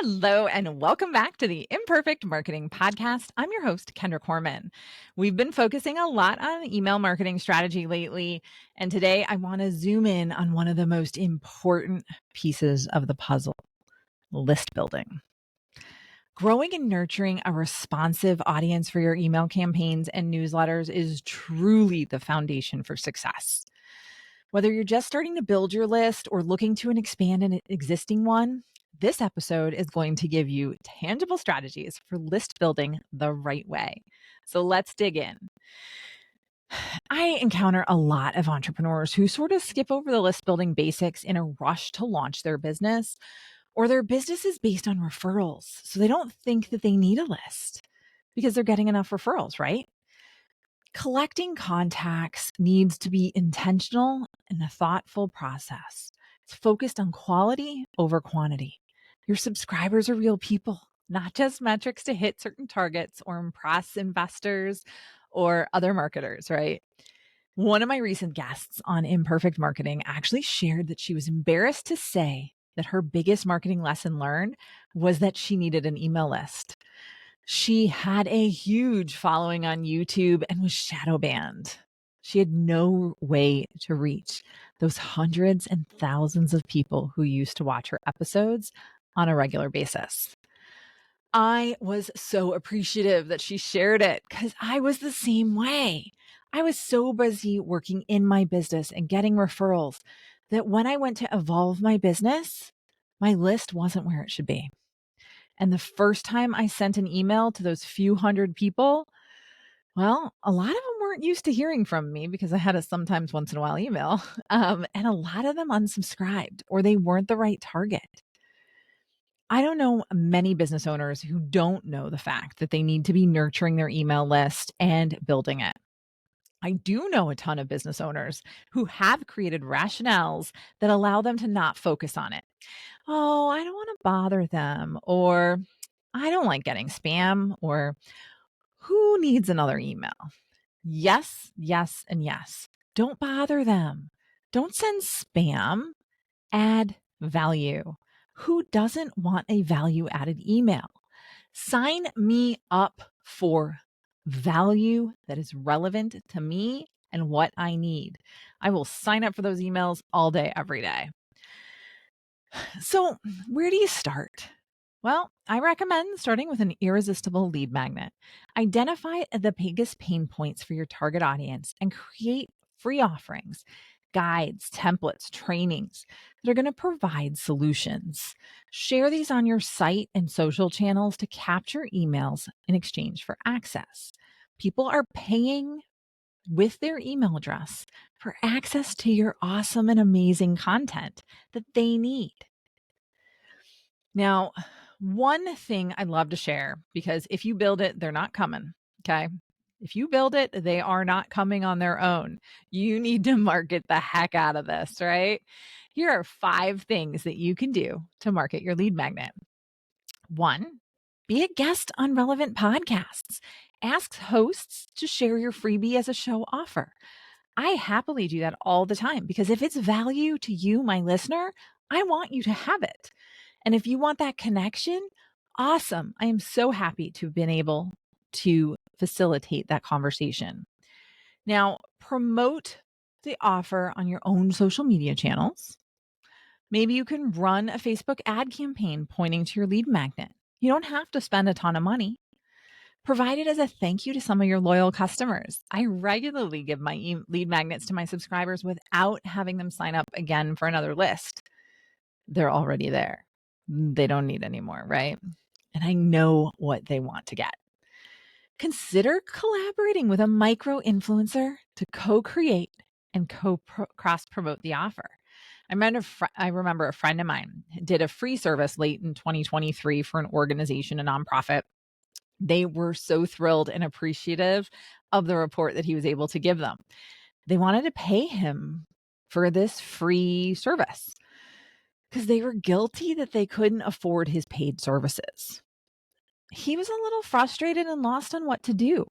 Hello, and welcome back to the Imperfect Marketing Podcast. I'm your host, Kendra Corman. We've been focusing a lot on email marketing strategy lately, and today I want to zoom in on one of the most important pieces of the puzzle: list building. Growing and nurturing a responsive audience for your email campaigns and newsletters is truly the foundation for success. Whether you're just starting to build your list or looking to expand an existing one, this episode is going to give you tangible strategies for list building the right way. So let's dig in. I encounter a lot of entrepreneurs who sort of skip over the list building basics in a rush to launch their business, or their business is based on referrals. So they don't think that they need a list because they're getting enough referrals, right? Collecting contacts needs to be intentional and a thoughtful process. It's focused on quality over quantity. Your subscribers are real people, not just metrics to hit certain targets or impress investors or other marketers, right? One of my recent guests on Imperfect Marketing actually shared that she was embarrassed to say that her biggest marketing lesson learned was that she needed an email list. She had a huge following on YouTube and was shadow banned. She had no way to reach those hundreds and thousands of people who used to watch her episodes on a regular basis. I was so appreciative that she shared it because I was the same way. I was so busy working in my business and getting referrals that when I went to evolve my business, my list wasn't where it should be. And the first time I sent an email to those few hundred people, well, a lot of them weren't used to hearing from me because I had a sometimes once in a while email. And a lot of them unsubscribed or they weren't the right target. I don't know many business owners who don't know the fact that they need to be nurturing their email list and building it. I do know a ton of business owners who have created rationales that allow them to not focus on it. Oh, I don't want to bother them, or I don't like getting spam, or who needs another email? Yes, yes, and yes. Don't bother them. Don't send spam. Add value. Who doesn't want a value added email? Sign me up for value that is relevant to me and what I need. I will sign up for those emails all day, every day. So, where do you start? Well, I recommend starting with an irresistible lead magnet. Identify the biggest pain points for your target audience and create free offerings, guides, templates, trainings that are going to provide solutions. Share these on your site and social channels to capture emails in exchange for access. People are paying with their email address for access to your awesome and amazing content that they need. Now, one thing I'd love to share, because if you build it, they're not coming. Okay. If you build it, they are not coming on their own. You need to market the heck out of this, right? Here are 5 things that you can do to market your lead magnet. 1, be a guest on relevant podcasts. Ask hosts to share your freebie as a show offer. I happily do that all the time because if it's value to you, my listener, I want you to have it. And if you want that connection, awesome. I am so happy to have been able to facilitate that conversation. Now, promote the offer on your own social media channels. Maybe you can run a Facebook ad campaign pointing to your lead magnet. You don't have to spend a ton of money. Provide it as a thank you to some of your loyal customers. I regularly give my lead magnets to my subscribers without having them sign up again for another list. They're already there. They don't need any more, right? And I know what they want to get. Consider collaborating with a micro influencer to co-create and cross-promote the offer. I remember a friend of mine did a free service late in 2023 for an organization, a nonprofit. They were so thrilled and appreciative of the report that he was able to give them. They wanted to pay him for this free service because they were guilty that they couldn't afford his paid services. He was a little frustrated and lost on what to do.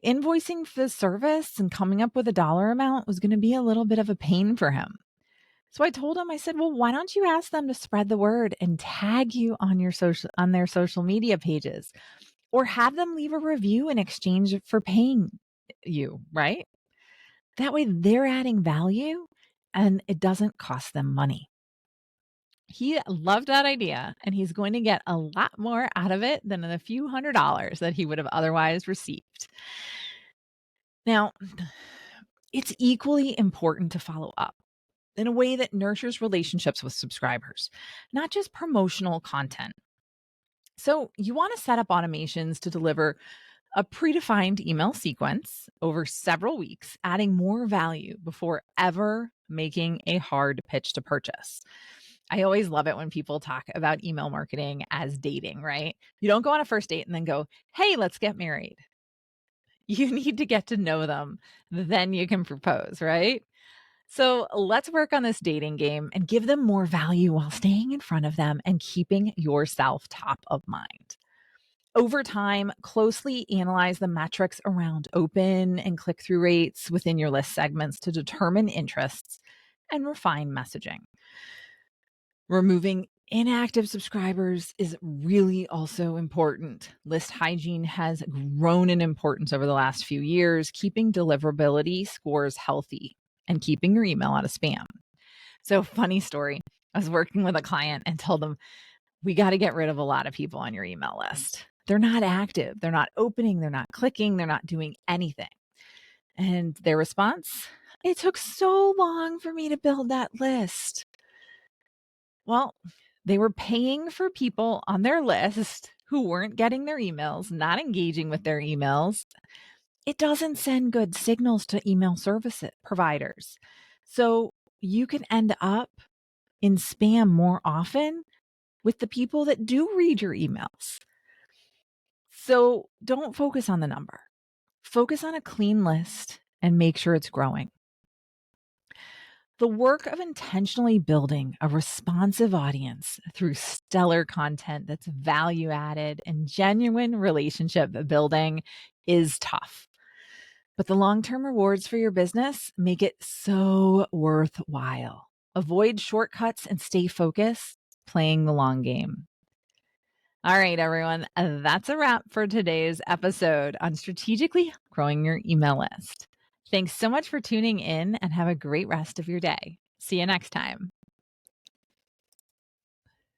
Invoicing for the service and coming up with a dollar amount was going to be a little bit of a pain for him. So I told him, I said, well, why don't you ask them to spread the word and tag you on their social media pages, or have them leave a review in exchange for paying you, right? That way they're adding value and it doesn't cost them money. He loved that idea, and he's going to get a lot more out of it than the few $100s that he would have otherwise received. Now, it's equally important to follow up in a way that nurtures relationships with subscribers, not just promotional content. So, you want to set up automations to deliver a predefined email sequence over several weeks, adding more value before ever making a hard pitch to purchase. I always love it when people talk about email marketing as dating, right? You don't go on a first date and then go, hey, let's get married. You need to get to know them. Then you can propose, right? So let's work on this dating game and give them more value while staying in front of them and keeping yourself top of mind. Over time, closely analyze the metrics around open and click through rates within your list segments to determine interests and refine messaging. Removing inactive subscribers is really also important. List hygiene has grown in importance over the last few years, keeping deliverability scores healthy and keeping your email out of spam. So, funny story. I was working with a client and told them, we got to get rid of a lot of people on your email list. They're not active, they're not opening, they're not clicking, they're not doing anything. And their response, it took so long for me to build that list. Well, they were paying for people on their list who weren't getting their emails, not engaging with their emails. It doesn't send good signals to email service providers. So you can end up in spam more often with the people that do read your emails. So don't focus on the number. Focus on a clean list and make sure it's growing. The work of intentionally building a responsive audience through stellar content that's value added and genuine relationship building is tough. But the long term rewards for your business make it so worthwhile. Avoid shortcuts and stay focused, playing the long game. All right, everyone, that's a wrap for today's episode on strategically growing your email list. Thanks so much for tuning in and have a great rest of your day. See you next time.